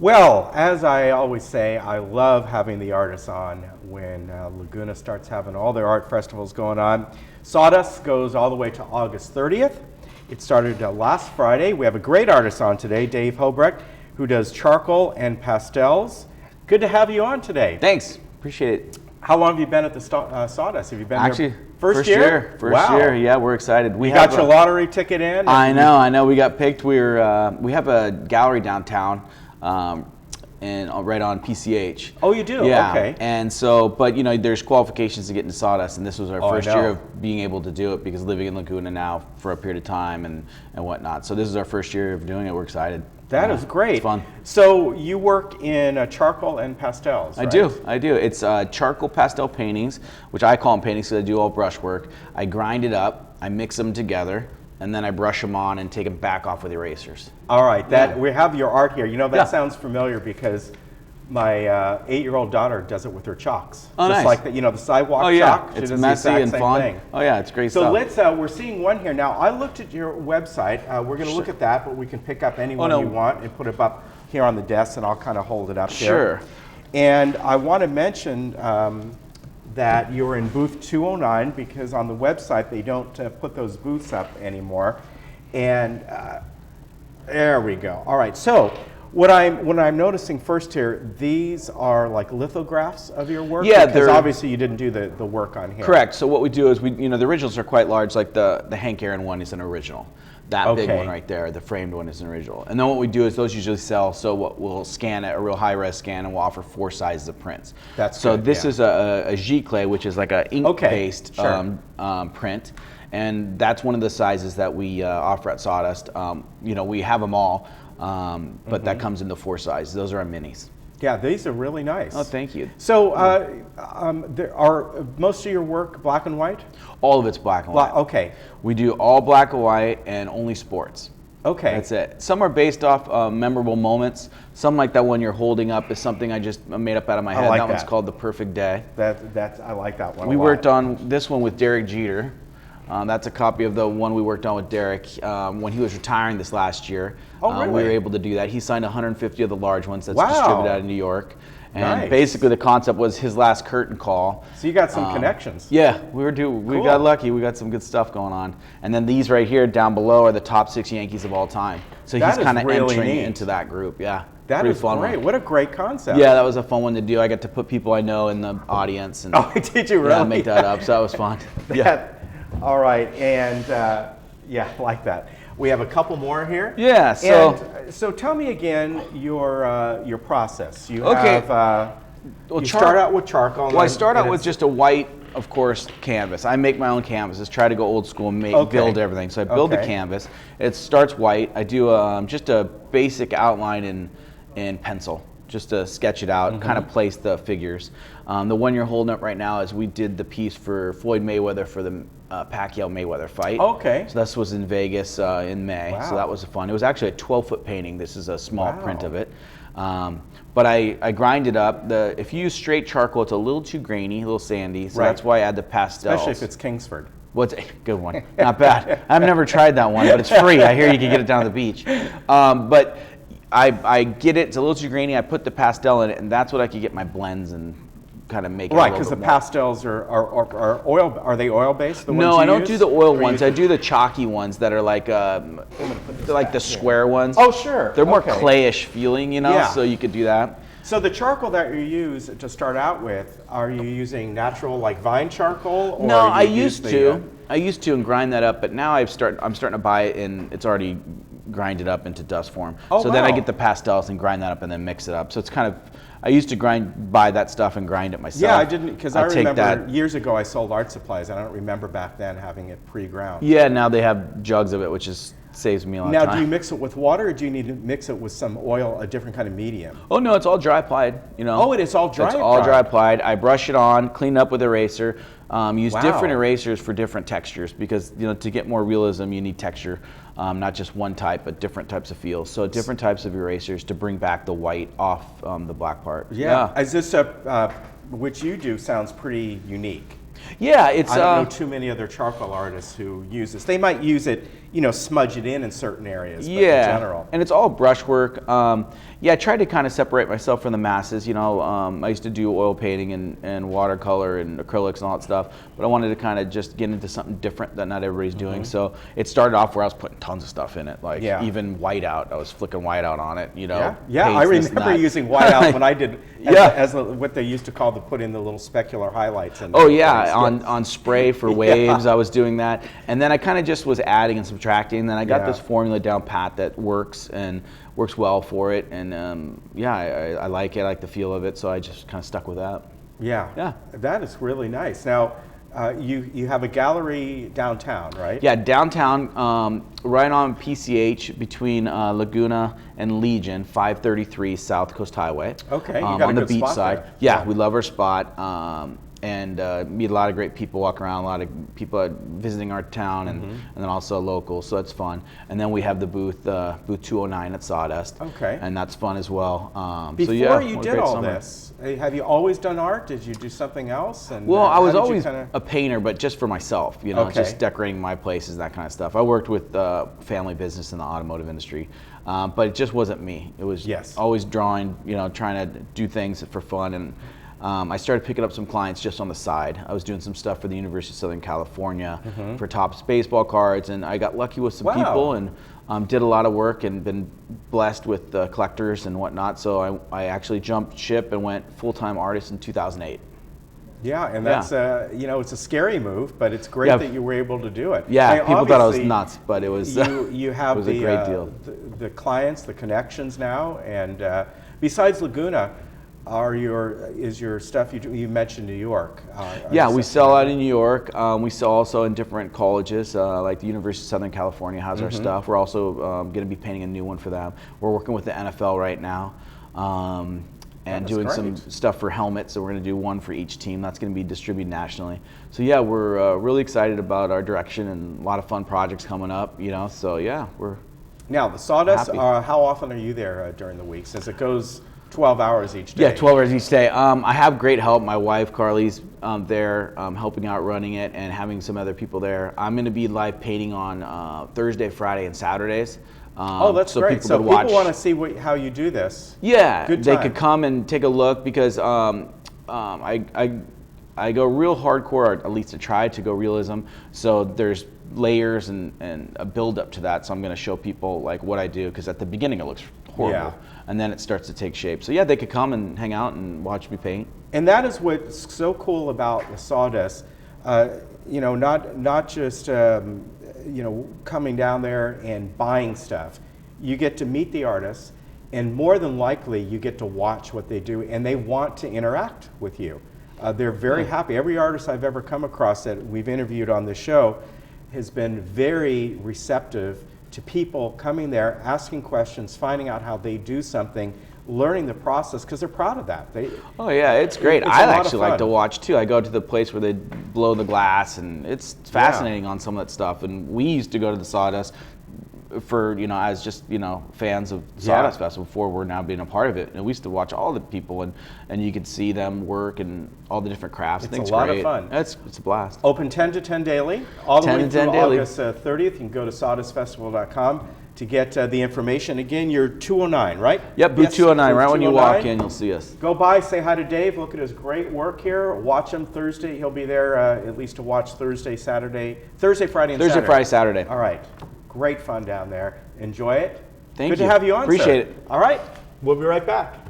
Well, as I always say, I love having the artists on when Laguna starts having all their art festivals going on. Sawdust goes all the way to August 30th. It started last Friday. We have a great artist on today, Dave Hobrecht, who does charcoal and pastels. Good to have you on today. Thanks, appreciate it. How long have you been at the Sawdust? Have you been Actually, there first year? First year, yeah, we're excited. We got your lottery ticket in? I know, we got picked. We have a gallery downtown. And right on PCH. Oh, you do? Yeah. Okay. And so, but you know, there's qualifications to get into Sawdust, and this was our first year of being able to do it because living in Laguna now for a period of time and whatnot. So this is our first year of doing it. We're excited. That is great. It's fun. So you work in charcoal and pastels, right? I do. It's charcoal pastel paintings, which I call them paintings because I do all brush work. I grind it up, I mix them together, and then I brush them on and take them back off with erasers. All right, we have your art here. You know, that sounds familiar because my 8-year-old daughter does it with her chalks. Oh, just nice. like the sidewalk chalk. It's messy and fun. Thing. Oh yeah, it's great so stuff. So we're seeing one here. Now, I looked at your website. We're going to look at that, but we can pick up any one you want and put it up here on the desk, and I'll kind of hold it up here. Sure. And I want to mention that you're in booth 209 because on the website they don't put those booths up anymore. And there we go. All right, so what I'm noticing first here, these are like lithographs of your work? Yeah, because obviously you didn't do the work on here. Correct. So what we do is the originals are quite large, like the Hank Aaron one is an original. That big one right there, the framed one, is an original. And then what we do is those usually sell, so we'll scan it, a real high-res scan, and we'll offer 4 sizes of prints. So this is a giclée, which is like an ink-based print, and that's one of the sizes that we offer at Sawdust. We have them all, but that comes in the 4 sizes. Those are our minis. Yeah, these are really nice. Oh, thank you. So, there are most of your work black and white? All of it's black and white. Okay. We do all black and white and only sports. Okay. That's it. Some are based off memorable moments. Some, like that one you're holding up, is something I just made up out of my head. That one's called The Perfect Day. I like that one. We worked on this one with Derek Jeter. That's a copy of the one we worked on with Derek when he was retiring this last year. Oh, really? We were able to do that. He signed 150 of the large ones that's distributed out of New York. And basically the concept was his last curtain call. So you got some connections. Yeah, we got lucky. We got some good stuff going on. And then these right here down below are the top 6 Yankees of all time. So he's kind of really entering into that group. Yeah. That is fun. Great. What a great concept. Yeah, that was a fun one to do. I got to put people I know in the audience. And, did you really? Yeah, make that up. So that was fun. All right, and I like that. We have a couple more here. Yeah. So tell me again your process. You have you start out with charcoal. Well, I start out with just a white, of course, canvas. I make my own canvases. Try to go old school and build everything. So I build the canvas. It starts white. I do just a basic outline in pencil, just to sketch it out, kind of place the figures. The one you're holding up right now is we did the piece for Floyd Mayweather for the Pacquiao-Mayweather fight. Okay. So this was in Vegas in May. Wow. So that was fun. It was actually a 12-foot painting. This is a small print of it. But I grind it up. If you use straight charcoal, it's a little too grainy, a little sandy. So that's why I add the pastels. Especially if it's Kingsford. What's a good one? Not bad. I've never tried that one, but it's free. I hear you can get it down the beach. But I get it. It's a little too grainy. I put the pastel in it, and that's what I could get my blends and kind of make it right, because the pastels are oil. Are they oil based? No, I don't do the oil ones. I do the chalky ones that are like the square ones. Oh, sure. They're more clayish feeling, so you could do that. So the charcoal that you use to start out with, are you using natural like vine charcoal? Or no, I used to and grind that up, but now I'm starting to buy it and it's already grinded up into dust form. Then I get the pastels and grind that up and then mix it up. So it's kind of, I used to buy that stuff and grind it myself. Yeah, I didn't, because I remember years ago I sold art supplies and I don't remember back then having it pre-ground. Yeah, now they have jugs of it, which saves me a lot of time. Now, do you mix it with water or do you need to mix it with some oil, a different kind of medium? Oh no, it's all dry applied, Oh, it is all dry? It's all dry applied. I brush it on, clean it up with eraser. Use different erasers for different textures because to get more realism you need texture, not just one type but different types of feels. So different types of erasers to bring back the white off the black part. Yeah. Is this which you do sounds pretty unique? Yeah, I don't know too many other charcoal artists who use this. They might use it smudge it in certain areas, but in Yeah, general. and it's all brushwork. Yeah, I tried to kind of separate myself from the masses. I used to do oil painting and watercolor and acrylics and all that stuff, but I wanted to kind of just get into something different that not everybody's doing. So it started off where I was putting tons of stuff in it, like even whiteout. I was flicking whiteout on it. Yeah, I remember using whiteout when I did. As what they used to call put in the little specular highlights. On spray for waves, I was doing that, and then I kind of just was adding and subtracting. And then I got this formula down pat that works and works well for it, and I like it. I like the feel of it, so I just kind of stuck with that. Yeah, that is really nice. Now, you have a gallery downtown, right? Yeah, downtown, right on PCH between Laguna and Legion, 533 South Coast Highway. Okay, you got on a the good beach spot side. there. Yeah, we love our spot. And meet a lot of great people, walk around, a lot of people visiting our town, and then also locals, so that's fun. And then we have the booth 209 at Sawdust. Okay. And that's fun as well. Before you did all this, have you always done art? Did you do something else? And well, I was always a painter, but just for myself, Okay. just decorating my places, that kind of stuff. I worked with family business in the automotive industry, but it just wasn't me. It was always drawing, trying to do things for fun. And I started picking up some clients just on the side. I was doing some stuff for the University of Southern California for Topps baseball cards, and I got lucky with some people and did a lot of work and been blessed with collectors and whatnot. So I actually jumped ship and went full-time artist in 2008. Yeah, and that's it's a scary move, but it's great that you were able to do it. Yeah, people thought I was nuts, but it was you have it was a great deal. The clients, the connections now, and besides Laguna, is your stuff you mentioned New York? Yeah, we sell out in New York. We sell also in different colleges, like the University of Southern California has our stuff. We're also going to be painting a new one for them. We're working with the NFL right now. And doing some stuff for helmets, so we're going to do one for each team. That's going to be distributed nationally. So yeah, we're really excited about our direction and a lot of fun projects coming up. So yeah, we're now the Sawdust. How often are you there during the week? Since it goes 12 hours each day. Yeah, 12 hours each day. I have great help. My wife Carly's there helping out running it and having some other people there. I'm going to be live painting on Thursday, Friday, and Saturdays. That's so great. So people want to see how you do this. Yeah, they could come and take a look because I go real hardcore, at least I try to go realism. So there's layers and a build up to that. So I'm going to show people like what I do because at the beginning it looks horrible, and then it starts to take shape. So yeah, they could come and hang out and watch me paint. And that is what's so cool about the Sawdust. Not just coming down there and buying stuff. You get to meet the artists, and more than likely you get to watch what they do, and they want to interact with you. They're very happy. Every artist I've ever come across that we've interviewed on this show has been very receptive to people coming there, asking questions, finding out how they do something, learning the process, because they're proud of that. It's great. I actually like to watch too. I go to the place where they blow the glass, and it's fascinating on some of that stuff. And we used to go to the Sawdust for as just fans of Sawdust Festival before we're now being a part of it, and we used to watch all the people and you could see them work and all the different crafts. It's a lot of fun. It's a blast. Open 10 to 10 daily, all the way through daily. August 30th. You can go to sawdustfestival.com to get the information. Again, you're 209, right? Yep, booth 209. Right when you walk in, you'll see us. Go by, say hi to Dave. Look at his great work here. Watch him Thursday. He'll be there at least to watch Thursday, Friday, and Saturday. Friday, Saturday. All right. Great fun down there. Enjoy it. Thank you. Good to have you on, Appreciate it. All right. We'll be right back.